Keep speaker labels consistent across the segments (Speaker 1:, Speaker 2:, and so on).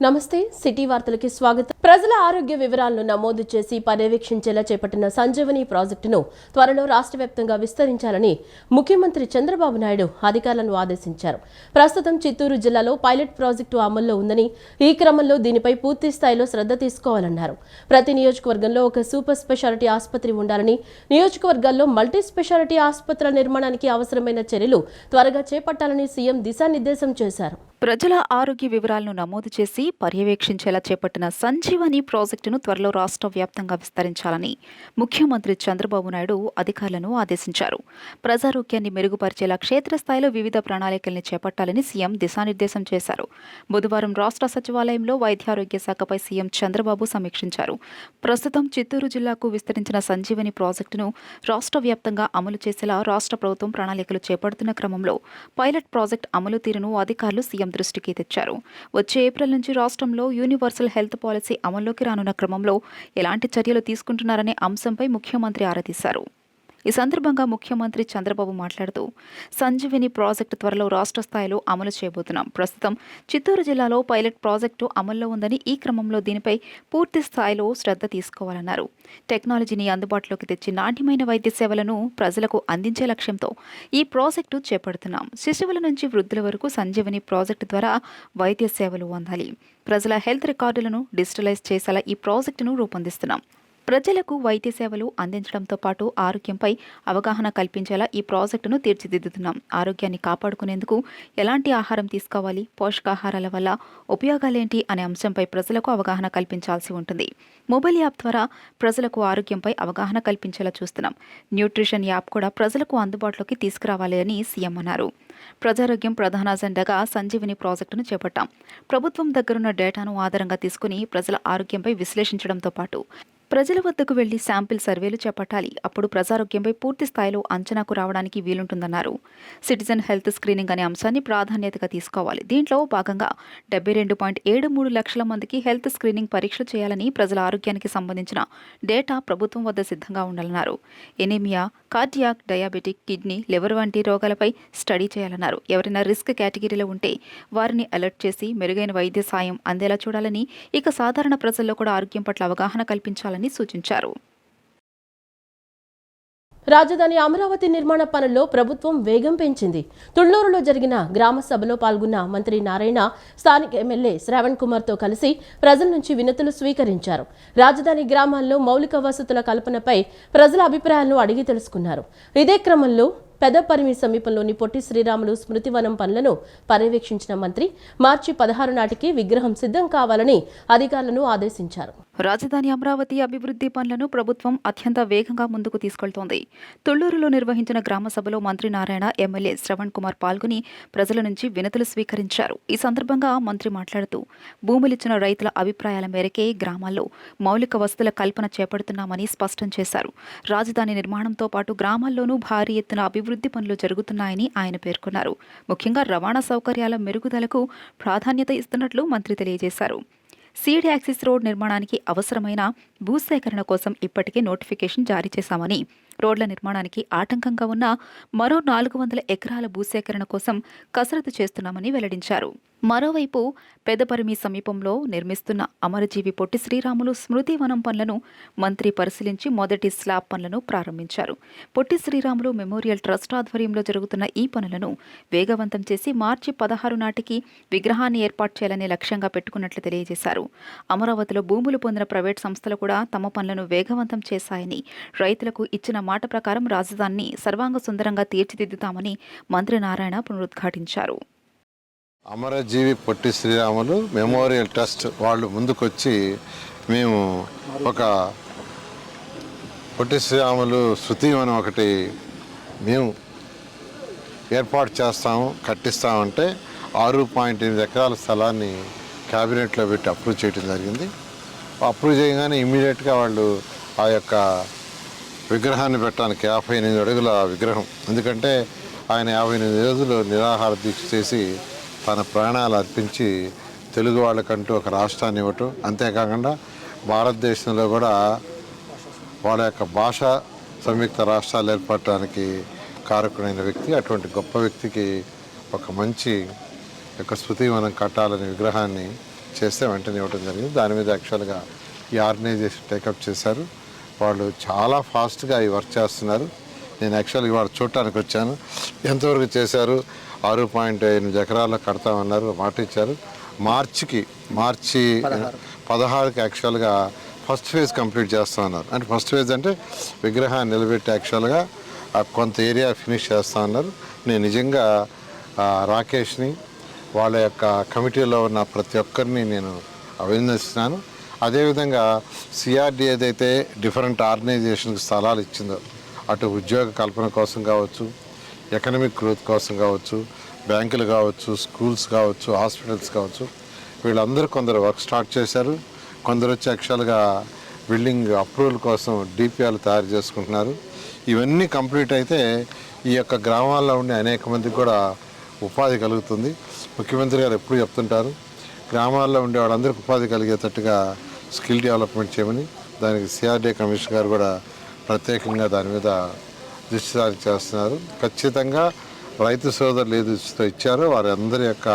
Speaker 1: నమస్తే సిటీ వార్తలకి స్వాగతం. ప్రజల ఆరోగ్య వివరాలను నమోదు చేసి పర్యవేక్షించేలా చేపట్టిన సంజీవని ప్రాజెక్టును త్వరలో రాష్ట్ర వ్యాప్తంగా విస్తరించాలని ముఖ్యమంత్రి చంద్రబాబు నాయుడు అధికారులను ఆదేశించారు. ప్రస్తుతం చిత్తూరు జిల్లాలో పైలట్ ప్రాజెక్టు అమల్లో ఉందని, ఈ క్రమంలో దీనిపై పూర్తి స్థాయిలో శ్రద్ధ తీసుకోవాలన్నారు. ప్రతి నియోజకవర్గంలో ఒక సూపర్ స్పెషాలిటీ ఆసుపత్రి ఉండాలని, నియోజకవర్గాల్లో మల్టీ స్పెషాలిటీ ఆసుపత్రుల నిర్మాణానికి అవసరమైన చర్యలు త్వరగా చేపట్టాలని సీఎం దిశానిర్దేశం చేశారు.
Speaker 2: ప్రజల ఆరోగ్య వివరాలను నమోదు చేసి పర్యవేక్షించేలా చేపట్టిన సంజీవని ప్రాజెక్టును త్వరలో రాష్ట్ర వ్యాప్తంగా విస్తరించాలని ముఖ్యమంత్రి చంద్రబాబు నాయుడు అధికారులను ఆదేశించారు. ప్రజారోగ్యాన్ని మెరుగుపరిచేలా క్షేత్రస్థాయిలో వివిధ ప్రణాళికల్ని చేపట్టాలని సీఎం దిశానిర్దేశం చేశారు. బుధవారం రాష్ట్ర సచివాలయంలో వైద్యారోగ్య శాఖపై సీఎం చంద్రబాబు సమీక్షించారు. ప్రస్తుతం చిత్తూరు జిల్లాకు విస్తరించిన సంజీవని ప్రాజెక్టును రాష్ట్ర వ్యాప్తంగా అమలు చేసేలా రాష్ట్ర ప్రభుత్వం ప్రణాళికలు చేపడుతున్న క్రమంలో పైలట్ ప్రాజెక్టు అమలు తీరును అధికారులు సీఎం దృష్టికి తెచ్చారు. వచ్చే ఏప్రిల్ నుంచి రాష్ట్రంలో యూనివర్సల్ హెల్త్ పాలసీ అమల్లోకి రానున్న క్రమంలో ఎలాంటి చర్యలు తీసుకుంటున్నారనే అంశంపై ముఖ్యమంత్రి ఆరా తీశారు. ఈ సందర్భంగా ముఖ్యమంత్రి చంద్రబాబు మాట్లాడుతూ, సంజీవిని ప్రాజెక్టు త్వరలో రాష్ట్ర స్థాయిలో అమలు చేయబోతున్నాం. ప్రస్తుతం చిత్తూరు జిల్లాలో పైలట్ ప్రాజెక్టు అమల్లో ఉందని, ఈ క్రమంలో దీనిపై పూర్తి స్థాయిలో శ్రద్ధ తీసుకోవాలన్నారు. టెక్నాలజీని అందుబాటులోకి తెచ్చి నాణ్యమైన వైద్య సేవలను ప్రజలకు అందించే లక్ష్యంతో ఈ ప్రాజెక్టు చేపడుతున్నాం. శిశువుల నుంచి వృద్ధుల వరకు సంజీవని ప్రాజెక్టు ద్వారా వైద్య సేవలు అందాలి. ప్రజల హెల్త్ రికార్డులను డిజిటలైజ్ చేసేలా ఈ ప్రాజెక్టును రూపొందిస్తున్నాం. ప్రజలకు వైద్య సేవలు అందించడంతో పాటు ఆరోగ్యంపై అవగాహన కల్పించేలా ఈ ప్రాజెక్టును తీర్చిదిద్దుతున్నాం. ఆరోగ్యాన్ని కాపాడుకునేందుకు ఎలాంటి ఆహారం తీసుకోవాలి, పోషకాహారాల వల్ల ఉపయోగాలేంటి అనే అంశంపై ప్రజలకు అవగాహన కల్పించాల్సి ఉంటుంది. మొబైల్ యాప్ ద్వారా ప్రజలకు ఆరోగ్యంపై అవగాహన కల్పించేలా చూస్తున్నాం. న్యూట్రిషన్ యాప్ కూడా ప్రజలకు అందుబాటులోకి తీసుకురావాలి అని సీఎం అన్నారు. ప్రజారోగ్యం ప్రధాన అజెండాగా సంజీవని ప్రాజెక్టును చేపట్టాం. ప్రభుత్వం దగ్గరున్న డేటాను ఆధారంగా తీసుకుని ప్రజల ఆరోగ్యంపై విశ్లేషించడంతో పాటు ప్రజల వద్దకు వెళ్లి శాంపిల్ సర్వేలు చేపట్టాలి. అప్పుడు ప్రజారోగ్యంపై పూర్తి స్థాయిలో అంచనాకు రావడానికి వీలుంటుందన్నారు. సిటిజన్ హెల్త్ స్క్రీనింగ్ అనే అంశాన్ని ప్రాధాన్యతగా తీసుకోవాలి. దీంట్లో భాగంగా 72.73 లక్షల మందికి హెల్త్ స్క్రీనింగ్ పరీక్షలు చేయాలని, ప్రజల ఆరోగ్యానికి సంబంధించిన డేటా ప్రభుత్వం వద్ద సిద్ధంగా ఉండాలన్నారు. Anaemia, cardiac, diabetic, kidney, liver వంటి రోగాలపై స్టడీ చేయాలన్నారు. ఎవరైనా రిస్క్ కేటగిరీలో ఉంటే వారిని అలర్ట్ చేసి మెరుగైన వైద్య సాయం అందేలా చూడాలని, ఇక సాధారణ ప్రజల్లో కూడా ఆరోగ్యం పట్ల అవగాహన కల్పించాలని సూచించారు.
Speaker 1: రాజధాని అమరావతి నిర్మాణ పనుల్లో ప్రభుత్వం వేగం పెంచింది. తుళ్లూరులో జరిగిన గ్రామ సభలో పాల్గొన్న మంత్రి నారాయణ స్థానిక ఎమ్మెల్యే శ్రావణ్ కుమార్తో కలిసి ప్రజల నుంచి వినతులు స్వీకరించారు. రాజధాని గ్రామాల్లో మౌలిక వసతుల కల్పనపై ప్రజల అభిప్రాయాలను అడిగి తెలుసుకున్నారు. ఇదే క్రమంలో పెదపరిమి సమీపంలోని పొట్టి శ్రీరాములు స్మృతివనం పనులను పర్యవేక్షించిన మంత్రి మార్చి 16 నాటికి విగ్రహం సిద్ధం కావాలని అధికారులను ఆదేశించారు.
Speaker 2: రాజధాని అమరావతి అభివృద్ధి పనులను ప్రభుత్వం అత్యంత వేగంగా ముందుకు తీసుకెళ్తోంది. తుళ్లూరులో నిర్వహించిన గ్రామ సభలో మంత్రి నారాయణ, ఎమ్మెల్యే శ్రవణ్ కుమార్ పాల్గొని ప్రజల నుంచి వినతులు స్వీకరించారు. ఈ సందర్భంగా మంత్రి మాట్లాడుతూ, భూములిచ్చిన రైతుల అభిప్రాయాల మేరకే గ్రామాల్లో మౌలిక వసతుల కల్పన చేపడుతున్నామని స్పష్టం చేశారు. రాజధాని నిర్మాణంతో పాటు గ్రామాల్లోనూ భారీ ఎత్తున అభివృద్ధి పనులు జరుగుతున్నాయని ఆయన పేర్కొన్నారు. ముఖ్యంగా రవాణా సౌకర్యాల మెరుగుదలకు ప్రాధాన్యత ఇస్తున్నట్లు మంత్రి తెలియజేశారు. సీడ్ యాక్సిస్ రోడ్ నిర్మాణానికి అవసరమైన భూసేకరణ కోసం ఇప్పటికే నోటిఫికేషన్ జారీ చేశామని, రోడ్ల నిర్మాణానికి ఆటంకంగా ఉన్న మరో 400 ఎకరాల భూసేకరణ కోసం కసరత్తు చేస్తున్నామని వెల్లడించారు. మరోవైపు పెదపరిమి సమీపంలో నిర్మిస్తున్న అమరజీవి పొట్టి శ్రీరాములు స్మృతి వనం పనులను మంత్రి పరిశీలించి మొదటి స్లాబ్ పనులను ప్రారంభించారు. పొట్టి శ్రీరాములు మెమోరియల్ ట్రస్ట్ ఆధ్వర్యంలో జరుగుతున్న ఈ పనులను వేగవంతం చేసి మార్చి 16 నాటికి విగ్రహాన్ని ఏర్పాటు చేయాలనే లక్ష్యంగా పెట్టుకున్నట్లు తెలియజేశారు. అమరావతిలో భూములు పొందిన ప్రైవేట్ సంస్థలు కూడా తమ పనులను వేగవంతం చేశాయని, రైతులకు ఇచ్చిన మాట ప్రకారం రాజధానిని సర్వాంగ సుందరంగా తీర్చిదిద్దుతామని మంత్రి నారాయణ పునరుద్ఘాటించారు.
Speaker 3: అమరజీవి పొట్టి శ్రీరాములు మెమోరియల్ ట్రస్ట్ వాళ్ళు ముందుకొచ్చి మేము ఒక పొట్టి శ్రీరాములు శృతివనం ఒకటి మేము ఏర్పాటు చేస్తాము, కట్టిస్తామంటే 6.8 ఎకరాల స్థలాన్ని క్యాబినెట్లో పెట్టి అప్రూవ్ చేయడం జరిగింది. అప్రూవ్ చేయగానే ఇమ్మీడియట్గా వాళ్ళు ఆ యొక్క విగ్రహాన్ని పెట్టడానికి 58 అడుగుల విగ్రహం, ఎందుకంటే ఆయన 58 రోజులు నిరాహార దీక్ష చేసి తన ప్రాణాలు అర్పించి తెలుగు వాళ్ళకంటూ ఒక రాష్ట్రాన్ని ఇవ్వటం, అంతేకాకుండా భారతదేశంలో కూడా వాళ్ళ యొక్క భాష సంయుక్త రాష్ట్రాలు ఏర్పడటానికి కారకుడైన వ్యక్తి. అటువంటి గొప్ప వ్యక్తికి ఒక మంచి యొక్క స్మృతి మనం కట్టాలనే విగ్రహాన్ని చేస్తే వెంటనే ఇవ్వడం జరిగింది. దాని మీద యాక్చువల్గా ఈ ఆర్గనైజేషన్ టేకప్ చేశారు. వాళ్ళు చాలా ఫాస్ట్గా ఈ వర్క్ చేస్తున్నారు. నేను యాక్చువల్గా ఇవాళ చూడటానికి వచ్చాను. ఎంతవరకు చేశారు? 6.8 ఎకరాల్లో కడతామన్నారు, మాట ఇచ్చారు. మార్చి 16కి యాక్చువల్గా ఫస్ట్ ఫేజ్ కంప్లీట్ చేస్తామన్నారు. అంటే ఫస్ట్ ఫేజ్ అంటే విగ్రహాన్ని నిలబెట్టి యాక్చువల్గా కొంత ఏరియా ఫినిష్ చేస్తామన్నారు. నేను నిజంగా రాకేష్ని, వాళ్ళ యొక్క కమిటీలో ఉన్న ప్రతి ఒక్కరిని నేను అభినందిస్తున్నాను. అదేవిధంగా సిఆర్డి ఏదైతే డిఫరెంట్ ఆర్గనైజేషన్కి స్థలాలు ఇచ్చిందో, అటు ఉద్యోగ కల్పన కోసం కావచ్చు, ఎకనమిక్ గ్రోత్ కోసం కావచ్చు, బ్యాంకులు కావచ్చు, స్కూల్స్ కావచ్చు, హాస్పిటల్స్ కావచ్చు, వీళ్ళందరూ కొందరు వర్క్ స్టార్ట్ చేశారు. కొందరు వచ్చి యాక్చువల్గా బిల్డింగ్ అప్రూవల్ కోసం డిపిఆర్లు తయారు చేసుకుంటున్నారు. ఇవన్నీ కంప్లీట్ అయితే ఈ యొక్క గ్రామాల్లో ఉండే అనేక మందికి కూడా ఉపాధి కలుగుతుంది. ముఖ్యమంత్రి గారు ఎప్పుడు చెప్తుంటారు, గ్రామాల్లో ఉండే వాళ్ళందరికీ ఉపాధి కలిగేటట్టుగా స్కిల్ డెవలప్మెంట్ చేయమని. దానికి సిఆర్డీ కమిషనర్ గారు కూడా ప్రత్యేకంగా దాని మీద దృష్టి సారి చేస్తున్నారు. ఖచ్చితంగా రైతు సోదరులు ఏది ఇచ్చారో వారి అందరి యొక్క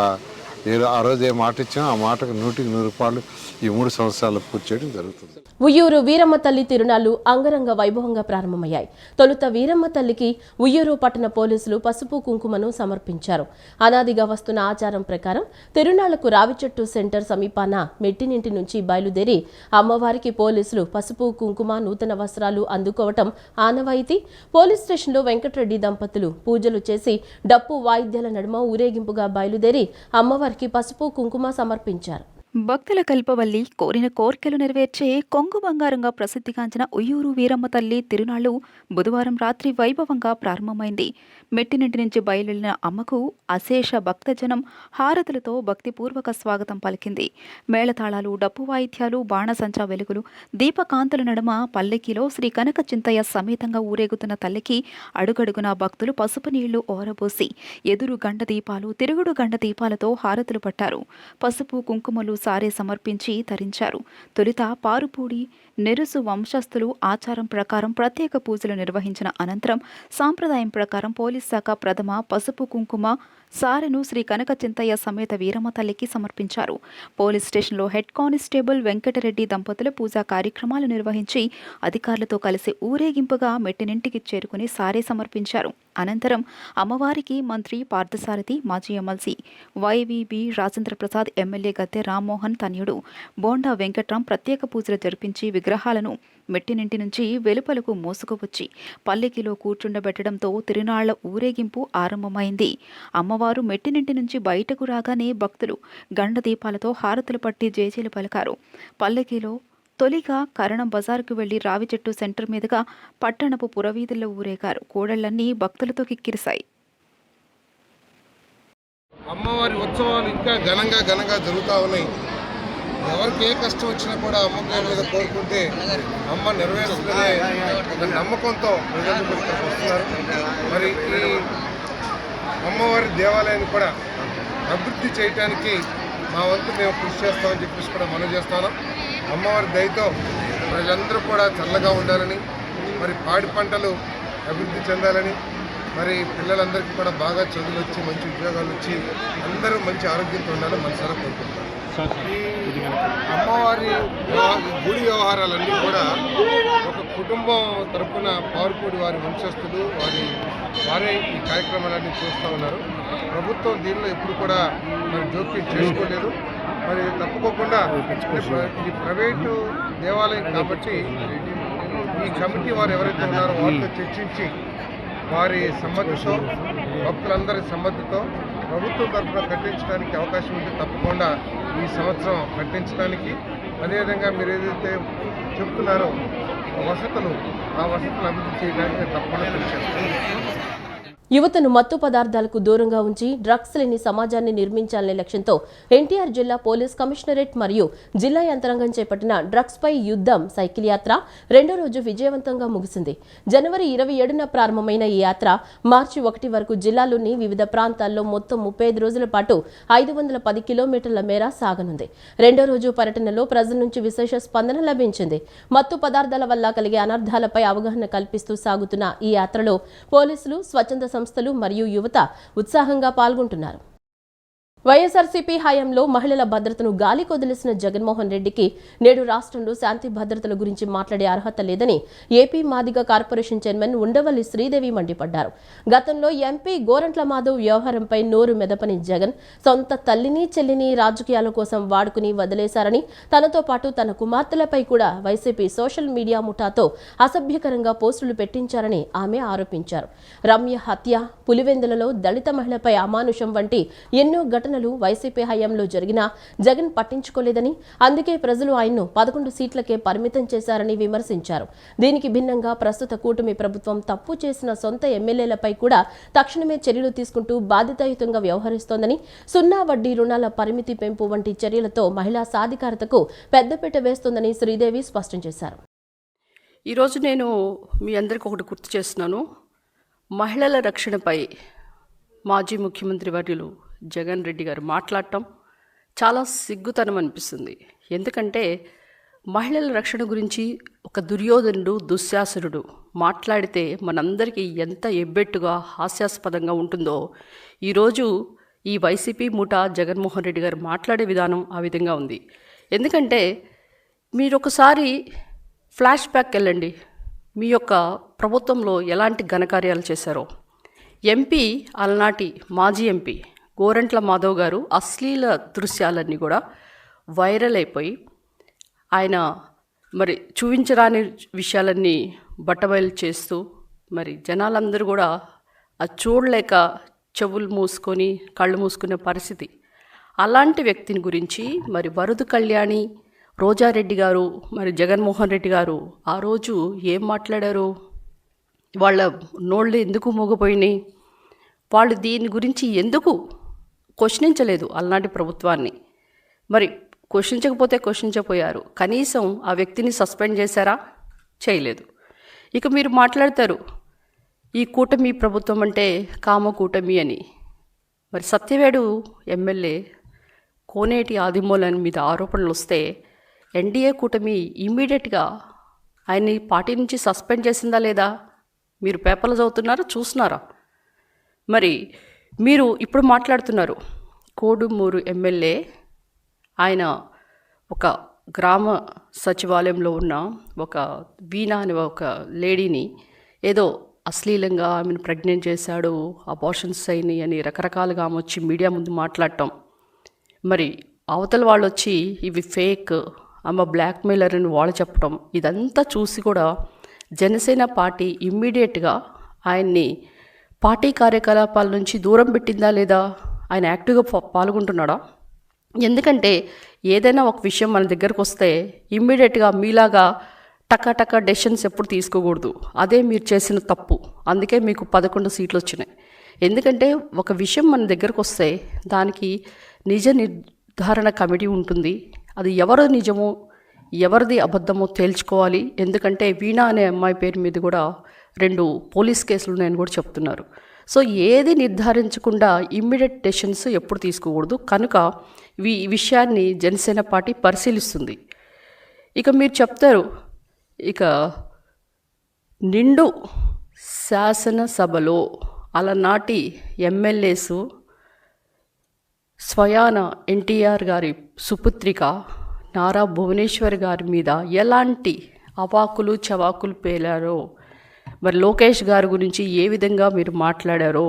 Speaker 3: ఆ రోజు ఏ మాట ఇచ్చినా ఆ మాటకు 100కి 100 రూపాయలు ఈ 3 సంవత్సరాలు పూర్తి చేయడం జరుగుతుంది.
Speaker 1: ఉయ్యూరు వీరమ్మ తల్లి తిరునాళ్లు అంగరంగ వైభవంగా ప్రారంభమయ్యాయి. తొలుత వీరమ్మ తల్లికి ఉయ్యూరు పట్టణ పోలీసులు పసుపు కుంకుమను సమర్పించారు. అనాదిగా వస్తున్న ఆచారం ప్రకారం తిరునాళ్లకు రావిచెట్టు సెంటర్ సమీపాన మెట్టినింటి నుంచి బయలుదేరి అమ్మవారికి పోలీసులు పసుపు కుంకుమ నూతన వస్త్రాలు అందుకోవటం ఆనవాయితీ. పోలీస్ స్టేషన్లో వెంకటరెడ్డి దంపతులు పూజలు చేసి డప్పు వాయిద్యాల నడుమ ఊరేగింపుగా బయలుదేరి అమ్మవారికి పసుపు కుంకుమ సమర్పించారు.
Speaker 2: భక్తుల కల్పవల్లి కోరిన కోర్కెలు నెరవేర్చే కొంగు బంగారంగా ప్రసిద్ధిగాంచిన ఉయ్యూరు వీరమ్మ తల్లి తిరునాళ్లు బుధవారం రాత్రి వైభవంగా ప్రారంభమైంది. మెట్టినింటి నుంచి బయలుదేరిన అమ్మకు అశేష భక్తజనం హారతులతో భక్తిపూర్వక స్వాగతం పలికింది. మేళతాళాలు, డప్పు వాయిద్యాలు, బాణసంచా వెలుగులు, దీపకాంతుల నడుమ పల్లెకిలో శ్రీ కనక చింతయ్య సమేతంగా ఊరేగుతున్న తల్లికి అడుగడుగునా భక్తులు పసుపు నీళ్లు ఓరబోసి ఎదురు గండ దీపాలు, తిరుగుడు గండ దీపాలతో హారతులు పట్టారు. పసుపు కుంకుమలు సారే సమర్పించి తరించారు. తొలుత పారుపూడి నెరుసు వంశస్థులు ఆచారం ప్రకారం ప్రత్యేక పూజలు నిర్వహించిన అనంతరం సాంప్రదాయం ప్రకారం పోలీస్ శాఖ ప్రథమ పసుపు కుంకుమ సారెను శ్రీ కనక చింతయ్య సమేత వీరమ్మ తల్లికి సమర్పించారు. పోలీస్ స్టేషన్లో హెడ్ కానిస్టేబుల్ వెంకటరెడ్డి దంపతులు పూజా కార్యక్రమాలు నిర్వహించి అధికారులతో కలిసి ఊరేగింపుగా మెట్టినింటికి చేరుకుని సారే సమర్పించారు. అనంతరం అమ్మవారికి మంత్రి పార్థసారథి, మాజీ MLC YVB Rajendra Prasad, MLA Gadde Rammohan తనయుడు బోండా వెంకట్రాం ప్రత్యేక పూజలు జరిపించి విగ్రహాలను మెట్టినింటి నుంచి వెలుపలకు మోసుకువచ్చి పల్లెకిలో కూర్చుండబెట్టడంతో తిరునాళ్ల ఊరేగింపు ఆరంభమైంది. అమ్మవారు మెట్టినింటి నుంచి బయటకు రాగానే భక్తులు గండ దీపాలతో హారతులు పట్టి జేజేలు పలికారు. పల్లెకిలో తొలిగా కరణం బజారుకు వెళ్లి రావిచెట్టు సెంటర్ మీదుగా పట్టణపు పురవీధుల్లో ఊరేగారు. కోడళ్లన్నీ భక్తులతో కిక్కిరిశాయి.
Speaker 4: అమ్మవారి ఉత్సవాలు ఇంకా ఘనంగా జరుగుతూ ఉన్నాయి. ఎవరికి ఏ కష్టం వచ్చినా కూడా అమ్మగారి మీద కోరుకుంటే అమ్మ నెరవేరుస్తుందనే ఒక నమ్మకంతో ప్రజలు వస్తున్నారు. మరి ఈ అమ్మవారి దేవాలయాన్ని కూడా అభివృద్ధి చేయడానికి మా వంతు మేము కృషి చేస్తామని చెప్పేసి కూడా మనం చేస్తున్నాం. అమ్మవారి దయతో ప్రజలందరూ కూడా చల్లగా ఉండాలని, మరి పాడి పంటలు అభివృద్ధి చెందాలని, మరి పిల్లలందరికీ కూడా బాగా చదువులు వచ్చి మంచి ఉద్యోగాలు వచ్చి అందరూ మంచి ఆరోగ్యంతో ఉండాలని మనసారా కోరుకుంటున్నాం. అమ్మవారి గుడి వ్యవహారాలన్నీ కూడా ఒక కుటుంబం తరఫున పారుపూడి వారి వంశస్థులు వారే ఈ కార్యక్రమాలన్నీ చూస్తూ ఉన్నారు. ప్రభుత్వం దీనిలో ఎప్పుడు కూడా మరి జోక్యం చేసుకోలేదు. మరి తప్పుకోకుండా ఇది ప్రైవేటు దేవాలయం కాబట్టి ఈ కమిటీ వారు ఎవరైతే ఉన్నారో వారితో చర్చించి వారి సమ్మతితో, భక్తులందరి సమ్మతితో ప్రభుత్వం తరఫున కట్టించడానికి అవకాశం ఉంటే తప్పకుండా ఈ సంవత్సరం కట్టించడానికి, అదేవిధంగా మీరు ఏదైతే చెప్తున్నారో వసతులు, ఆ వసతులు అభివృద్ధి చేయడానికి తప్పకుండా కృషి చేస్తారు.
Speaker 1: యువతను మత్తు పదార్థాలకు దూరంగా ఉంచి డ్రగ్స్ లేని సమాజాన్ని నిర్మించాలనే లక్ష్యంతో ఎన్టీఆర్ జిల్లా పోలీస్ కమిషనరేట్ మరియు జిల్లా యంత్రాంగం చేపట్టిన డ్రగ్స్ పై యుద్ధం సైకిల్ యాత్ర రెండో రోజు విజయవంతంగా ముగిసింది. జనవరి 27న ప్రారంభమైన ఈ యాత్ర మార్చి 1 వరకు జిల్లాలోని వివిధ ప్రాంతాల్లో మొత్తం 35 రోజుల పాటు 510 కిలోమీటర్ల మేర సాగనుంది. రెండో రోజు పర్యటనలో ప్రజల నుంచి విశేష స్పందన లభించింది. మత్తు పదార్థాల వల్ల కలిగే అనర్థాలపై అవగాహన కల్పిస్తూ సాగుతున్న ఈ యాత్రలో పోలీసులు, స్వచ్ఛంద సంస్థలు మరియు యువత ఉత్సాహంగా పాల్గొంటున్నారు. వైఎస్ఆర్సీపీ హయాంలో మహిళల భద్రతను గాలి కొదిలేసిన జగన్మోహన్ రెడ్డికి నేడు రాష్ట్రంలో శాంతి భద్రతల గురించి మాట్లాడే అర్హత లేదని AP Madiga corporation chairman Undavalli Sridevi మండిపడ్డారు. గతంలో ఎంపీ గోరంట్ల మాధవ్ వ్యవహారంపై నోరు మెదపని జగన్ సొంత తల్లిని చెల్లిని రాజకీయాల కోసం వాడుకుని వదిలేశారని, తనతో పాటు తన కుమార్తెలపై కూడా వైసీపీ సోషల్ మీడియా ముఠాతో అసభ్యకరంగా పోస్టులు పెట్టించారని ఆమె ఆరోపించారు. రమ్య హత్య, పులివెందులలో దళిత మహిళపై అమానుషం వంటి ఎన్నో ఘటనలు వైసీపీ హయాంలో జరిగినా జగన్ పట్టించుకోలేదని, అందుకే ప్రజలు ఆయన్ను 11 సీట్లకే పరిమితం చేశారని విమర్శించారు. దీనికి భిన్నంగా ప్రస్తుత కూటమి ప్రభుత్వం తప్పు చేసిన సొంత ఎమ్మెల్యేలపై కూడా తక్షణమే చర్యలు తీసుకుంటూ బాధ్యతాయుతంగా వ్యవహరిస్తోందని, 0 వడ్డీ రుణాల పరిమితి పెంపు వంటి చర్యలతో మహిళా సాధికారతకు పెద్దపీట వేస్తోందని శ్రీదేవి స్పష్టం చేశారు.
Speaker 5: ఈరోజు నేను మీ అందరికీ ఒకటి గుర్తు చేస్తున్నాను. మహిళల రక్షణపై మాజీ ముఖ్యమంత్రి వర్యులు జగన్ రెడ్డి గారు మాట్లాడటం చాలా సిగ్గుతనం అనిపిస్తుంది. ఎందుకంటే మహిళల రక్షణ గురించి ఒక దుర్యోధనుడు, దుశ్శాసనుడు మాట్లాడితే మనందరికీ ఎంత ఎబ్బెట్టుగా, హాస్యాస్పదంగా ఉంటుందో ఈరోజు ఈ వైసీపీ ముఠా జగన్మోహన్ రెడ్డి గారు మాట్లాడే విధానం ఆ విధంగా ఉంది. ఎందుకంటే మీరు ఒకసారి ఫ్లాష్ బ్యాక్ వెళ్ళండి, మీ యొక్క ప్రభుత్వంలో ఎలాంటి ఘనకార్యాలు చేశారో. ఎంపీ, అలనాటి మాజీ ఎంపీ గోరంట్ల మాధవ్ గారు అశ్లీల దృశ్యాలన్నీ కూడా వైరల్ అయిపోయి ఆయన మరి చూపించరాని విషయాలన్నీ బట్టబయలు చేస్తూ మరి జనాలందరూ కూడా అది చూడలేక చెవులు మూసుకొని కళ్ళు మూసుకునే పరిస్థితి. అలాంటి వ్యక్తిని గురించి మరి వరదు కళ్యాణి, రోజారెడ్డి గారు, మరి జగన్మోహన్ రెడ్డి గారు ఆ రోజు ఏం మాట్లాడారు? వాళ్ళ నోళ్ళు ఎందుకు మూగపోయినాయి? వాళ్ళు దీని గురించి ఎందుకు క్వశ్చనించలేదు అలనాటి ప్రభుత్వాన్ని? మరి క్వశ్చనించకపోయారు. కనీసం ఆ వ్యక్తిని సస్పెండ్ చేశారా? చేయలేదు. ఇక మీరు మాట్లాడతారు ఈ కూటమి ప్రభుత్వం అంటే కామ కూటమి అని. మరి సత్యవేడు ఎమ్మెల్యే కోనేటి ఆదిమూలన్ మీద ఆరోపణలు వస్తే ఎన్డీఏ కూటమి ఇమ్మీడియట్గా ఆయన్ని పార్టీ నుంచి సస్పెండ్ చేసిందా లేదా? మీరు పేపర్లు చదువుతున్నారా, చూస్తున్నారా? మరి మీరు ఇప్పుడు మాట్లాడుతున్నారు కోడుమూరు ఎమ్మెల్యే, ఆయన ఒక గ్రామ సచివాలయంలో ఉన్న ఒక వీణా అనే ఒక లేడీని ఏదో అశ్లీలంగా ఆమెను ప్రెగ్నెంట్ చేశాడు, అబార్షన్స్ అయినాయి అని రకరకాలుగా ఆమె వచ్చి మీడియా ముందు మాట్లాడటం. మరి అవతల వాళ్ళు వచ్చి ఇవి ఫేక్, ఆమె బ్లాక్మెయిలర్ అని వాళ్ళు చెప్పడం, ఇదంతా చూసి కూడా జనసేన పార్టీ ఇమ్మీడియట్గా ఆయన్ని పార్టీ కార్యకలాపాల నుంచి దూరం పెట్టిందా లేదా? ఆయన యాక్టివ్గా పాల్గొంటున్నాడా? ఎందుకంటే ఏదైనా ఒక విషయం మన దగ్గరకు వస్తే ఇమ్మీడియట్గా మీలాగా టకా డెసిషన్స్ ఎప్పుడు తీసుకోకూడదు. అదే మీరు చేసిన తప్పు. అందుకే మీకు 11 సీట్లు వచ్చినాయి. ఎందుకంటే ఒక విషయం మన దగ్గరకు వస్తే దానికి నిజ నిర్ధారణ కమిటీ ఉంటుంది. అది ఎవరు నిజమో ఎవరిది అబద్ధమో తేల్చుకోవాలి. ఎందుకంటే వీణా అనే అమ్మాయి పేరు మీద కూడా 2 పోలీస్ కేసులు ఉన్నాయని కూడా చెప్తున్నారు. సో ఏది నిర్ధారించకుండా ఇమ్మీడియట్ డెసిషన్స్ ఎప్పుడు తీసుకోకూడదు. కనుక ఈ విషయాన్ని జనసేన పార్టీ పరిశీలిస్తుంది. ఇక మీరు చెప్తారు, ఇక నిండు శాసనసభలో అలనాటి ఎమ్మెల్యేసు స్వయాన ఎన్టీఆర్ గారి సుపుత్రిక నారా భువనేశ్వర్ గారి మీద ఎలాంటి అవాకులు చవాకులు పేలారో, మరి లోకేష్ గారి గురించి ఏ విధంగా మీరు మాట్లాడారో,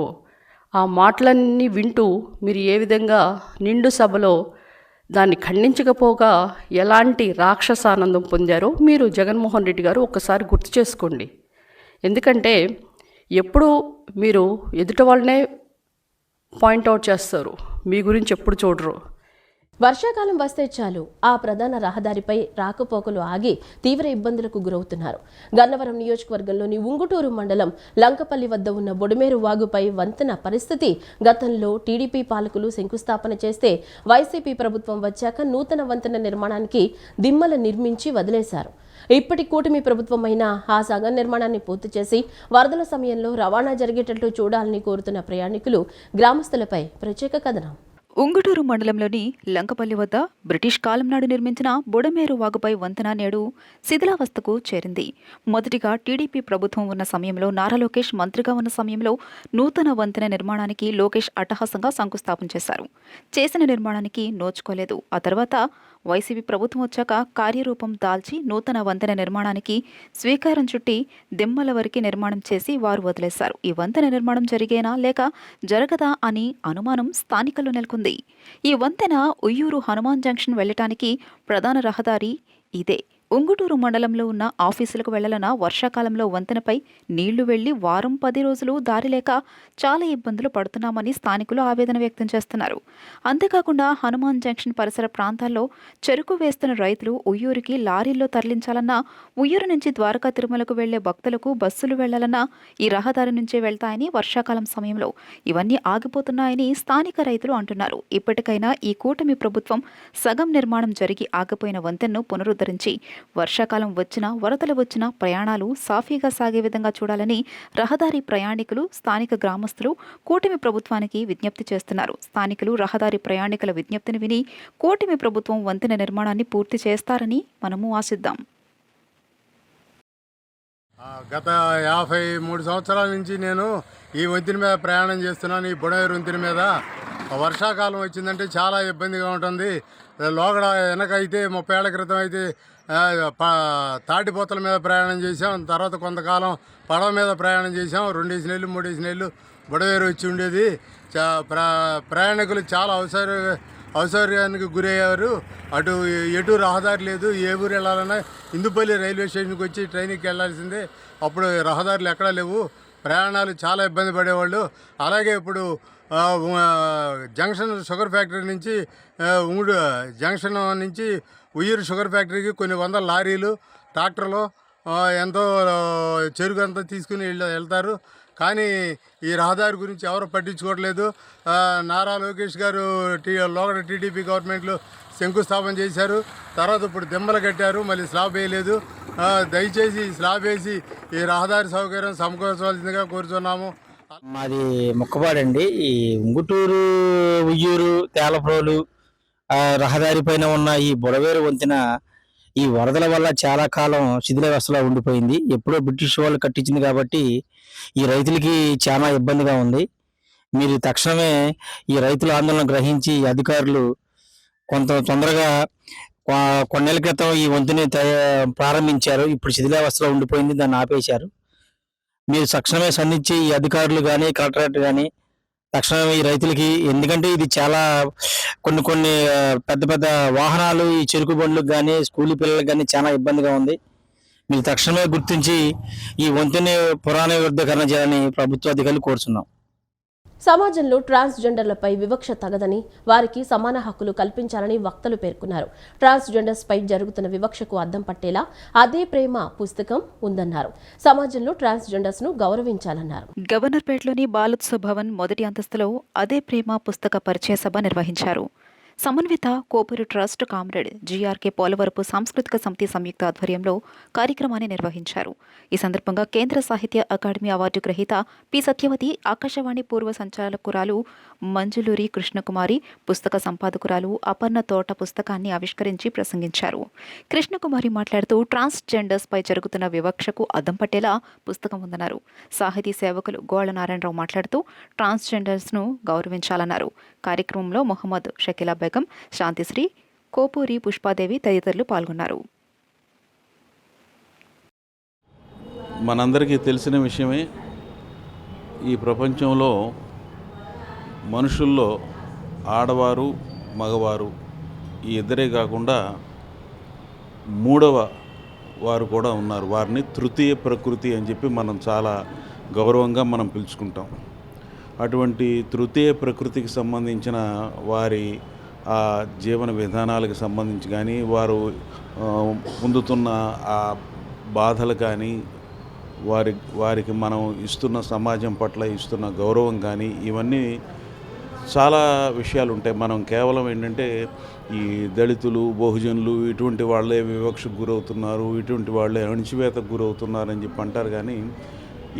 Speaker 5: ఆ మాటలన్నీ వింటూ మీరు ఏ విధంగా నిండు సభలో దాన్ని ఖండించకపోగా ఎలాంటి రాక్షసానందం పొందారో మీరు జగన్మోహన్ రెడ్డి గారు ఒక్కసారి గుర్తు చేసుకోండి. ఎందుకంటే ఎప్పుడు మీరు ఎదుట వాళ్ళనే పాయింట్అవుట్ చేస్తారు, మీ గురించి ఎప్పుడు చూడరు.
Speaker 1: వర్షాకాలం వస్తే చాలు ఆ ప్రధాన రహదారిపై రాకపోకలు ఆగి తీవ్ర ఇబ్బందులకు గురవుతున్నారు. గన్నవరం నియోజకవర్గంలోని ఉంగుటూరు మండలం లంకపల్లి వద్ద ఉన్న బొడమేరు వాగుపై వంతెన పరిస్థితి గతంలో టీడీపీ పాలకులు శంకుస్థాపన చేస్తే వైసీపీ ప్రభుత్వం వచ్చాక నూతన వంతెన నిర్మాణానికి దిమ్మల నిర్మించి వదిలేశారు. ఇప్పటి కూటమి ప్రభుత్వం అయినా ఆ సగం నిర్మాణాన్ని పూర్తి చేసి వరదల సమయంలో రవాణా జరిగేటట్లు చూడాలని కోరుతున్న ప్రయాణికులు, గ్రామస్తులపై ప్రత్యేక కథనం.
Speaker 2: ఉంగుటూరు మండలంలోని లంకపల్లి వద్ద బ్రిటిష్ కాలం నాడు నిర్మించిన బుడమేరు వాగుపై వంతెన నేడు శిథిలావస్థకు చేరింది. మొదటిగా టీడీపీ ప్రభుత్వం ఉన్న సమయంలో నారా లోకేష్ మంత్రిగా ఉన్న సమయంలో నూతన వంతెన నిర్మాణానికి లోకేష్ అట్టహాసంగా శంకుస్థాపన చేశారు. చేసిన నిర్మాణానికి నోచుకోలేదు. ఆ తర్వాత వైసీపీ ప్రభుత్వం వచ్చాక కార్యరూపం దాల్చి నూతన వంతెన నిర్మాణానికి స్వీకారం చుట్టి దిమ్మల వరకు నిర్మాణం చేసి వారు వదిలేశారు. ఈ వంతెన నిర్మాణం జరిగేనా లేక జరగదా అని అనుమానం స్థానికుల్లో నెలకొంది. ఈ వంతెన ఉయ్యూరు హనుమాన్ జంక్షన్ వెళ్లటానికి ప్రధాన రహదారి ఇదే. ఉంగుటూరు మండలంలో ఉన్న ఆఫీసులకు వెళ్లాలన్న వర్షాకాలంలో వంతెనపై నీళ్లు వెళ్లి వారం 10 రోజులు దారి లేక చాలా ఇబ్బందులు పడుతున్నామని స్థానికులు ఆవేదన వ్యక్తం చేస్తున్నారు. అంతేకాకుండా హనుమాన్ జంక్షన్ పరిసర ప్రాంతాల్లో చెరుకు వేస్తున్న రైతులు ఉయ్యూరుకి లారీల్లో తరలించాలన్నా, ఉయ్యూరు నుంచి ద్వారకా తిరుమలకు వెళ్లే భక్తులకు బస్సులు వెళ్లాలన్నా ఈ రహదారి నుంచే వెళ్తాయని, వర్షాకాలం సమయంలో ఇవన్నీ ఆగిపోతున్నాయని స్థానిక రైతులు అంటున్నారు. ఇప్పటికైనా ఈ కూటమి ప్రభుత్వం సగం నిర్మాణం జరిగి ఆగిపోయిన వంతెనను పునరుద్ధరించి వర్షాకాలం వచ్చినా వరదలు వచ్చినా ప్రయాణాలు సాఫీగా సాగే విధంగా చూడాలని రహదారి ప్రయాణికులు, స్థానిక గ్రామస్తులు కూటమి ప్రభుత్వానికి విజ్ఞప్తి చేస్తున్నారు. స్థానికులు రహదారి ప్రయాణికుల విజ్ఞప్తిని విని కూటమి ప్రభుత్వం వంతెన నిర్మాణాన్ని పూర్తి చేస్తారని మనము ఆశిద్దాం.
Speaker 6: గత 53 సంవత్సరాల నుంచి నేను ఈ వంతెన మీద ప్రయాణం చేస్తున్నాను. ఈ బుడమేరు వంతెన మీద వర్షాకాలం వచ్చిందంటే చాలా ఇబ్బందిగా ఉంటుంది. లోగడ వెనకైతే 30 ఏళ్ల క్రితం అయితే తాటిపోతల మీద ప్రయాణం చేసాం. తర్వాత కొంతకాలం పడవ మీద ప్రయాణం చేసాం. 2 నెలలు 3 నెలలు బుడమేరు వచ్చి ఉండేది. ప్రయాణికులు చాలా అసౌకర్యానికి గురయ్యారు. అటు ఎటు రహదారి లేదు. ఏ ఊరు వెళ్ళాలన్నా ఇందుపల్లి రైల్వే స్టేషన్కి వచ్చి ట్రైన్కి వెళ్ళాల్సిందే. అప్పుడు రహదారులు ఎక్కడా లేవు. ప్రయాణాలు చాలా ఇబ్బంది పడేవాళ్ళు. అలాగే ఇప్పుడు జంక్షన్ షుగర్ ఫ్యాక్టరీ నుంచి జంక్షన్ నుంచి ఉయ్యూరు షుగర్ ఫ్యాక్టరీకి కొన్ని వందల లారీలు, ట్రాక్టర్లు ఎంతో చెరుకు అంతా తీసుకుని వెళ్తారు. కానీ ఈ రహదారి గురించి ఎవరు పట్టించుకోవట్లేదు. నారా లోకేష్ గారు లోకల్ టీడీపీ గవర్నమెంట్లో శంకుస్థాపన చేశారు. తర్వాత ఇప్పుడు దిమ్మలు కట్టారు, మళ్ళీ స్లాబ్ వేయలేదు. దయచేసి స్లాబ్ వేసి ఈ రహదారి సౌకర్యం సమకూర్చవలసిందిగా కోరుతున్నాము.
Speaker 7: మాది ముక్కపాడండి. ఈ ఉంగుటూరు, ఉయ్యూరు, తేలప్రోలు రహదారి పైన ఉన్న ఈ బుడమేరు వంతెన ఈ వరదల వల్ల చాలా కాలం శిథిలావస్థలో ఉండిపోయింది. ఎప్పుడో బ్రిటిష్ వాళ్ళు కట్టించింది కాబట్టి ఈ రైతులకి చాలా ఇబ్బందిగా ఉంది. మీరు తక్షణమే ఈ రైతుల ఆందోళన గ్రహించి అధికారులు కొంత తొందరగా కొన్నేళ్ల క్రితం ఈ వంతెన ప్రారంభించారు. ఇప్పుడు శిథిలావస్థలో ఉండిపోయింది, దాన్ని ఆపేశారు. మీరు తక్షణమే సంధించి ఈ అధికారులు కానీ కలెక్టరేట్ కానీ తక్షణమే ఈ రైతులకి, ఎందుకంటే ఇది చాలా కొన్ని పెద్ద పెద్ద వాహనాలు, ఈ చెరుకు బండ్లకు కానీ స్కూల్ పిల్లలకు కానీ చాలా ఇబ్బందిగా ఉంది. మీరు తక్షణమే గుర్తించి ఈ వంతెన పునరుద్ధరణ చేయాలని ప్రభుత్వ అధికారులు కోరుతున్నాం.
Speaker 1: సమాజంలో ట్రాన్స్జెండర్లపై వివక్ష తగదని, వారికి సమాన హక్కులు కల్పించాలని వక్తలు పేర్కొన్నారు. ట్రాన్స్జెండర్స్పై జరుగుతున్న వివక్షకు అద్దం పట్టేలా అదే ప్రేమ పుస్తకం ఉందన్నారు. సమాజంలో ట్రాన్స్జెండర్స్ ను గౌరవించాలన్నారు.
Speaker 2: గవర్నర్పేటలోని బాలోత్సవ్ భవన్ మొదటి అంతస్తులో అదే ప్రేమ పుస్తక పరిచయ సభ నిర్వహించారు. Samanvitha Kopuru trust comrade GRK Polavarapu సాంస్కృతిక సమితి సంయుక్త ఆధ్వర్యంలో కార్యక్రమాన్ని నిర్వహించారు. ఈ సందర్భంగా కేంద్ర సాహిత్య అకాడమీ అవార్డు గ్రహీత పి సత్యవతి, ఆకాశవాణి పూర్వ సంచాలకురాలు మంజులూరి కృష్ణకుమారి, పుస్తక సంపాదకురాలు అపర్ణ తోట పుస్తకాన్ని ఆవిష్కరించి ప్రసంగించారు. కృష్ణకుమారి మాట్లాడుతూ ట్రాన్స్జెండర్స్ పై జరుగుతున్న వివక్షకు అద్దం పట్టేలా పుస్తకం ఉందన్నారు. సాహితీ సేవకులు గోళ్ల నారాయణరావు మాట్లాడుతూ ట్రాన్స్జెండర్స్ ను గౌరవించాలన్నారు. కార్యక్రమంలో మొహమ్మద్ షకీలా బేగం, శాంతిశ్రీ, కోపూరి పుష్పాదేవి తదితరులు పాల్గొన్నారు.
Speaker 8: మనందరికీ తెలిసిన విషయమే, ఈ ప్రపంచంలో మనుషుల్లో ఆడవారు, మగవారు ఈ ఇద్దరే కాకుండా మూడవ వారు కూడా ఉన్నారు. వారిని తృతీయ ప్రకృతి అని చెప్పి మనం చాలా గౌరవంగా మనం పిలుచుకుంటాం. అటువంటి తృతీయ ప్రకృతికి సంబంధించిన వారి ఆ జీవన విధానాలకు సంబంధించి కానీ, వారు పొందుతున్న ఆ బాధలు కానీ, వారికి మనం ఇస్తున్న సమాజం పట్ల ఇస్తున్న గౌరవం కానీ, ఇవన్నీ చాలా విషయాలు ఉంటాయి. మనం కేవలం ఏంటంటే ఈ దళితులు, బహుజనులు ఇటువంటి వాళ్ళే వివక్షకు గురవుతున్నారు, ఇటువంటి వాళ్ళే అణిచివేతకు గురవుతున్నారని చెప్పి అంటారు. కానీ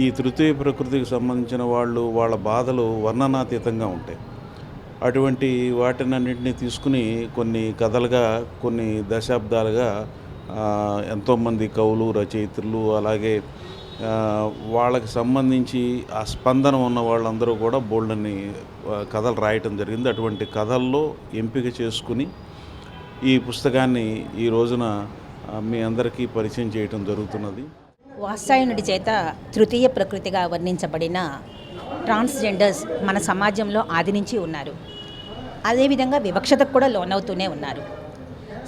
Speaker 8: ఈ తృతీయ ప్రకృతికి సంబంధించిన వాళ్ళ బాధలు వర్ణనాతీతంగా ఉంటాయి. అటువంటి వాటినన్నింటినీ తీసుకుని కొన్ని కథలుగా కొన్ని దశాబ్దాలుగా ఎంతోమంది కవులు రచయితలు అలాగే వాళ్ళకి సంబంధించి ఆ స్పందన ఉన్న వాళ్ళందరూ కూడా బోల్డన్ని కథలు రాయటం జరిగింది. అటువంటి కథల్లో ఎంపిక చేసుకుని ఈ పుస్తకాన్ని ఈ రోజున మీ అందరికీ పరిచయం చేయటం జరుగుతున్నది.
Speaker 9: వాత్సాయనుడి చేత తృతీయ ప్రకృతిగా వర్ణించబడిన ట్రాన్స్జెండర్స్ మన సమాజంలో ఆది నుంచి ఉన్నారు. అదేవిధంగా వివక్షతకు కూడా లోనవుతూనే ఉన్నారు.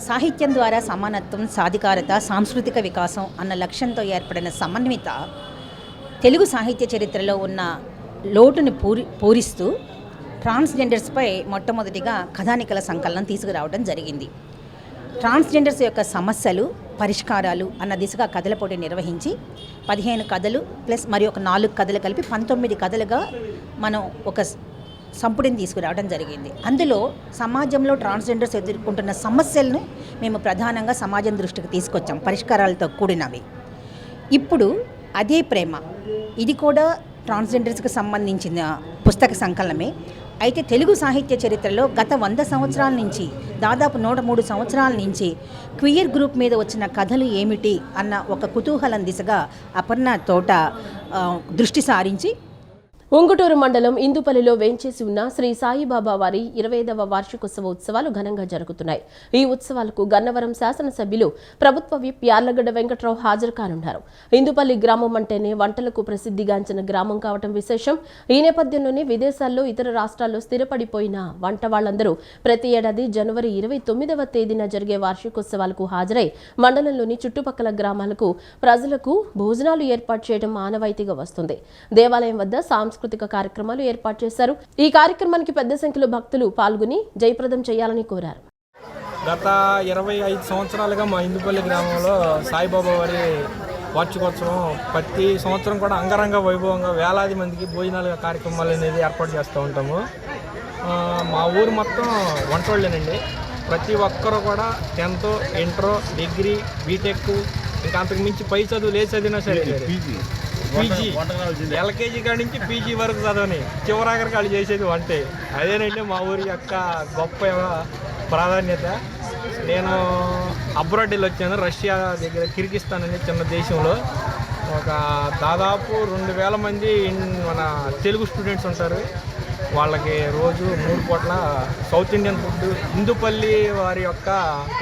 Speaker 9: సాహిత్యం ద్వారా సమానత్వం, సాధికారత, సాంస్కృతిక వికాసం అన్న లక్ష్యంతో ఏర్పడిన సమన్విత తెలుగు సాహిత్య చరిత్రలో ఉన్న లోటుని పూరిస్తూ ట్రాన్స్జెండర్స్పై మొట్టమొదటిగా కథానికల సంకలనం తీసుకురావడం జరిగింది. ట్రాన్స్జెండర్స్ యొక్క సమస్యలు, పరిష్కారాలు అన్న దిశగా కథల పోటీ నిర్వహించి 15 కథలు ప్లస్ మరి ఒక 4 కథలు కలిపి 19 కథలుగా మనం ఒక సంపుటిని తీసుకురావడం జరిగింది. అందులో సమాజంలో ట్రాన్స్జెండర్స్ ఎదుర్కొంటున్న సమస్యలను మేము ప్రధానంగా సమాజం దృష్టికి తీసుకొచ్చాం, పరిష్కారాలతో కూడినవి. ఇప్పుడు అదే ప్రేమ, ఇది కూడా ట్రాన్స్జెండర్స్కి సంబంధించిన పుస్తక సంకలనమే. అయితే తెలుగు సాహిత్య చరిత్రలో గత 100 సంవత్సరాల నుంచి దాదాపు 103 సంవత్సరాల నుంచి క్వియర్ గ్రూప్ మీద వచ్చిన కథలు ఏమిటి అన్న ఒక కుతూహలం దిశగా అపర్ణ తోట దృష్టి సారించి
Speaker 1: ఉంగుటూరు మండలం ఇందుపల్లిలో వేంచేసి ఉన్న శ్రీ సాయిబాబా వారి 25వ వార్షికోత్సవ ఉత్సవాలు ఘనంగా జరుగుతున్నాయి. ఈ ఉత్సవాలకు గన్నవరం శాసనసభ్యులు ప్రభుత్వ విప్ యార్లగడ్డ వెంకట్రావు హాజరు కానున్నారు. ఇందుపల్లి గ్రామం అంటేనే వంటలకు ప్రసిద్ధిగాంచిన గ్రామం కావటం విశేషం. ఈ నేపథ్యంలోనే విదేశాల్లో, ఇతర రాష్ట్రాల్లో స్థిరపడిపోయిన వంట వాళ్లందరూ ప్రతి ఏడాది జనవరి 29వ తేదీన జరిగే వార్షికోత్సవాలకు హాజరై మండలంలోని చుట్టుపక్కల గ్రామాలకు ప్రజలకు భోజనాలు ఏర్పాటు చేయడం ఆనవాయితీగా వస్తుంది. దేవాలయం వద్ద సాంస్కృతిక కార్యక్రమాలు ఏర్పాటు చేశారు. ఈ కార్యక్రమానికి పెద్ద సంఖ్యలో భక్తులు పాల్గొని జయప్రదం చేయాలని కోరారు.
Speaker 10: గత 25 సంవత్సరాలుగా మా ఇందుపల్లి గ్రామంలో సాయిబాబా వారి వార్షికోత్సవం ప్రతి సంవత్సరం కూడా అంగరంగ వైభవంగా వేలాది మందికి భోజనాల కార్యక్రమాలు అనేది ఏర్పాటు చేస్తూ ఉంటాము. మా ఊరు మొత్తం వంటోళ్ళేనండి. ప్రతి ఒక్కరు కూడా 10th, ఇంటర్, డిగ్రీ, బీటెక్ ఇంకా అంతకు మించి పై చదువులు ఏ చదివినా సరే, పీజీ ఎల్కేజీ కాడి నుంచి పీజీ వరకు చదవని చివరాఖరికి వాళ్ళు చేసేది వంటే. అదేనంటే మా ఊరి యొక్క గొప్ప ప్రాధాన్యత. నేను అబ్రాడ్ వెళ్ళి వచ్చాను. రష్యా దగ్గర కిర్గిస్తాన్ అనే చిన్న దేశంలో ఒక దాదాపు 2000 మంది మన తెలుగు స్టూడెంట్స్ ఉంటారు. వాళ్ళకి రోజు 3 పూట్ల సౌత్ ఇండియన్ ఫుడ్ ఇందుపల్లి వారి యొక్క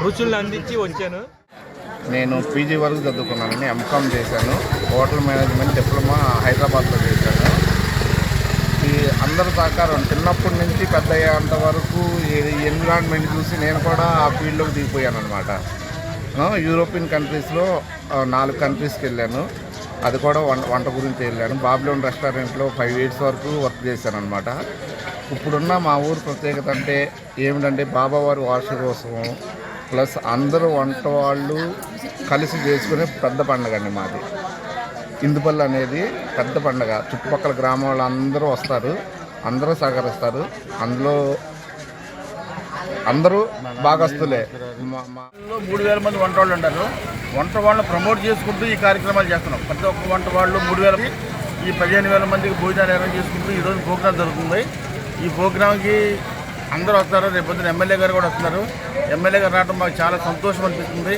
Speaker 10: రుచులను అందించి వచ్చాను.
Speaker 11: నేను పీజీ వరకు చదువుకున్నానండి. ఎంకామ్ చేశాను. హోటల్ మేనేజ్మెంట్ డిప్లొమా హైదరాబాద్లో చేశాను. ఈ అందరి సహకారం చిన్నప్పటి నుంచి పెద్ద అయ్యేంత వరకు ఈ ఎన్విరాన్మెంట్ చూసి నేను కూడా ఆ ఫీల్డ్లోకి దిగిపోయాను అనమాట. యూరోపియన్ కంట్రీస్లో 4 కంట్రీస్కి వెళ్ళాను. అది కూడా వంట గురించి వెళ్ళాను. బాబిలోన్ రెస్టారెంట్లో 5 years వరకు వర్క్ చేశాను అనమాట. ఇప్పుడున్న మా ఊరు ప్రత్యేకత అంటే ఏమిటంటే బాబావారి వార్షికోత్సవం ప్లస్ అందరూ వంట వాళ్ళు కలిసి చేసుకునే పెద్ద పండుగ అండి మాది. ఇందుపల్లి అనేది పెద్ద పండుగ. చుట్టుపక్కల గ్రామం వాళ్ళు అందరూ వస్తారు, అందరూ సహకరిస్తారు. అందులో అందరూ భాగస్తులే.
Speaker 12: 3000 మంది వంట వాళ్ళు ఉంటారు. వంట వాళ్ళని ప్రమోట్ చేసుకుంటూ ఈ కార్యక్రమాలు చేస్తున్నాం. ప్రతి ఒక్క వంట వాళ్ళు 3000, ఈ 15,000 మందికి భోజనాలు అరేంజ్ చేసుకుంటూ ఈరోజు ప్రోగ్రాం జరుగుతుంది. ఈ ప్రోగ్రాంకి అందరూ వస్తారు. రేపు పొద్దున ఎమ్మెల్యే గారు కూడా వస్తున్నారు. ఎమ్మెల్యే గారు రావడం మాకు చాలా సంతోషం అనిపిస్తుంది.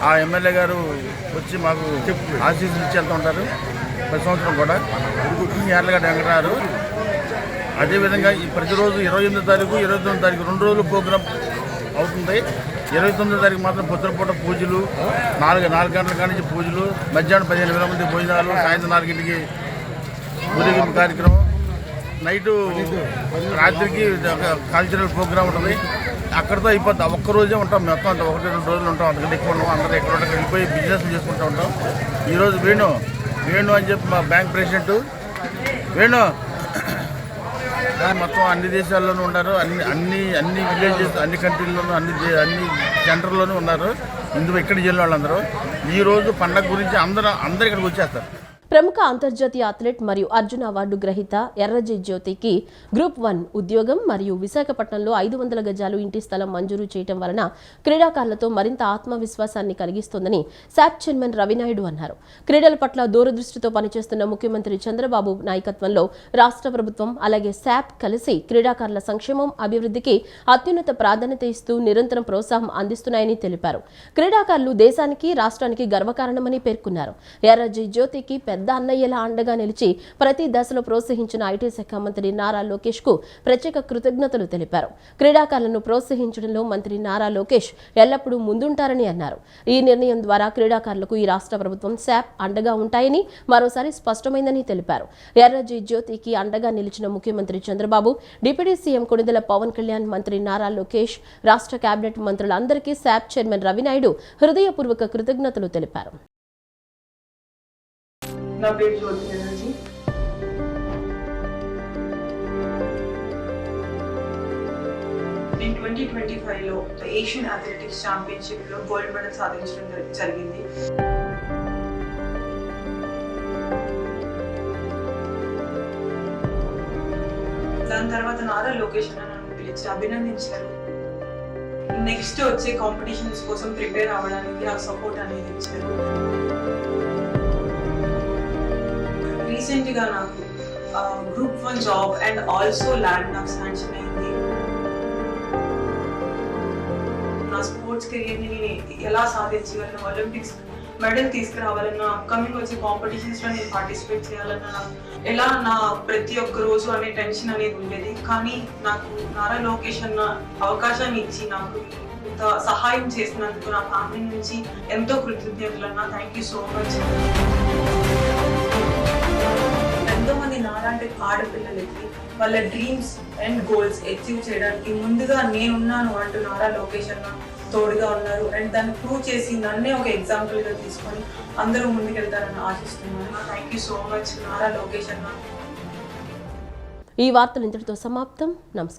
Speaker 12: ఆ ఎమ్మెల్యే గారు వచ్చి మాకు ఆశీస్సులు ఇచ్చి వెళ్తూ ఉంటారు ప్రతి సంవత్సరం కూడా. యార్లగడ్డ వెంకటారు అదేవిధంగా ఈ ప్రతిరోజు 28వ తారీఖు, 29వ తారీఖు 2 రోజులు ప్రోగ్రాం అవుతుంది. 29వ తారీఖు మాత్రం పొద్దునపూట పూజలు, 4 గంటల కాడి నుంచి పూజలు, మధ్యాహ్నం 15,000 మంది భోజనాలు, సాయంత్రం 4ంటికి ఊరేగింపు కార్యక్రమం, నైటు రాత్రికి కల్చరల్ ప్రోగ్రామ్ ఉంటుంది. అక్కడితో అయిపోద్ది. ఒక్కరోజే ఉంటాం మొత్తం. అంత 1-2 రోజులు ఉంటాం. అంతకంటే ఎక్కువ ఉంటాం. అందరూ ఎక్కడ వెళ్ళిపోయి బిజినెస్ చేసుకుంటూ ఉంటాం. ఈరోజు వేణు అని చెప్పి మా బ్యాంక్ ప్రెసిడెంట్ వేణు మొత్తం అన్ని దేశాల్లోనూ ఉన్నారు. అన్ని విలేజెస్, అన్ని కంట్రీల్లోనూ, అన్ని సెంటర్లోనూ ఉన్నారు. ఇందులో ఇక్కడ జిల్లా వాళ్ళందరూ ఈరోజు పండగ గురించి అందరూ ఇక్కడికి వచ్చేస్తారు.
Speaker 1: ప్రముఖ అంతర్జాతీయ అథ్లెట్ మరియు అర్జున అవార్డు గ్రహీత ఎర్రజీ జ్యోతికి గ్రూప్ 1 ఉద్యోగం మరియు విశాఖపట్నంలో 500 గజాలు ఇంటి స్థలం మంజూరు చేయడం వలన క్రీడాకారులతో మరింత ఆత్మవిశ్వాసాన్ని కలిగిస్తోందని శాప్ చైర్మన్ రవినాయుడు అన్నారు. క్రీడల పట్ల దూరదృష్టితో పనిచేస్తున్న ముఖ్యమంత్రి చంద్రబాబు నాయకత్వంలో రాష్ట్ర ప్రభుత్వం అలాగే శాప్ కలిసి క్రీడాకారుల సంక్షేమం అభివృద్ధికి అత్యున్నత ప్రాధాన్యత ఇస్తూ నిరంతరం ప్రోత్సాహం అందిస్తున్నాయని తెలిపారు. క్రీడాకారులు దేశానికి రాష్ట్రానికి గర్వకారణమని పేర్కొన్నారు. ఎర్రజీ జ్యోతికి పెద్ద అన్నయ్యల అండగా నిలిచి ప్రతి దశలో ప్రోత్సహించిన ఐటీ శాఖ మంత్రి నారా లోకేష్ కు ప్రత్యేక కృతజ్ఞతలు తెలిపారు. క్రీడాకారులను ప్రోత్సహించడంలో మంత్రి నారా లోకేష్ ఎల్లప్పుడూ ముందుంటారని అన్నారు. ఈ నిర్ణయం ద్వారా క్రీడాకారులకు ఈ రాష్ట్ర ప్రభుత్వం శాప్ అండగా ఉంటాయని మరోసారి స్పష్టమైందని తెలిపారు. ఎర్రజీ జ్యోతికి అండగా నిలిచిన ముఖ్యమంత్రి చంద్రబాబు, డిప్యూటీ సీఎం కొణిదెల పవన్ కళ్యాణ్, మంత్రి నారా లోకేష్, రాష్ట్ర కేబినెట్ మంత్రులందరికీ శాప్ చైర్మన్ రవినాయుడు హృదయపూర్వక కృతజ్ఞతలు తెలిపారు.
Speaker 13: నా పేరు జ్యోతి ఎనర్జీ. నేను 2025లో ఏషియన్ అథ్లెటిక్స్ ఛాంపియన్షిప్లో గోల్డ్ మెడల్ సాధించడం జరిగింది. దాని తర్వాత నారా లోకేష్ అన్న నన్ను పిలిచి అభినందించారు. నెక్స్ట్ వచ్చే కాంపిటీషన్స్ కోసం ప్రిపేర్ అవ్వడానికి నాకు సపోర్ట్ అనేది ఇచ్చారు. రీసెంట్గా నాకు group 1 job and also land నాకు శాంక్షన్ అయింది. నా స్పోర్ట్స్ కెరియర్ని నేను ఎలా సాధించగలను, ఒలింపిక్స్ మెడల్ తీసుకురావాలన్నా, అప్కమింగ్ వచ్చే కాంపిటీషన్స్లో నేను పార్టిసిపేట్ చేయాలన్నా, ఎలా నా ప్రతి ఒక్క రోజు అనే టెన్షన్ అనేది ఉండేది. కానీ నాకు నారా లోకేష్ అన్న అవకాశాన్ని ఇచ్చి నాకు ఇంత సహాయం చేసినందుకు నా ఫ్యామిలీ నుంచి ఎంతో కృతజ్ఞతలు అన్న. Thank you so much. ఎంతోమంది నాలాంటి ఆడపిల్లలకి వాళ్ళ డ్రీమ్స్ అండ్ గోల్స్ అచీవ్ చేయడానికి ముందుగా నేనున్నాను అంటూ నారా లోకేష్ అన్న తోడుగా ఉన్నారు. అండ్ దాన్ని ప్రూవ్ చేసి నన్నే ఒక ఎగ్జాంపుల్గా తీసుకొని అందరూ ముందుకెళ్తారని ఆశిస్తున్నాను. Thank you so much Nara Lokesh అన్న.
Speaker 1: ఈ వార్తలు ఇంతటితో సమాప్తం. నమస్కారం.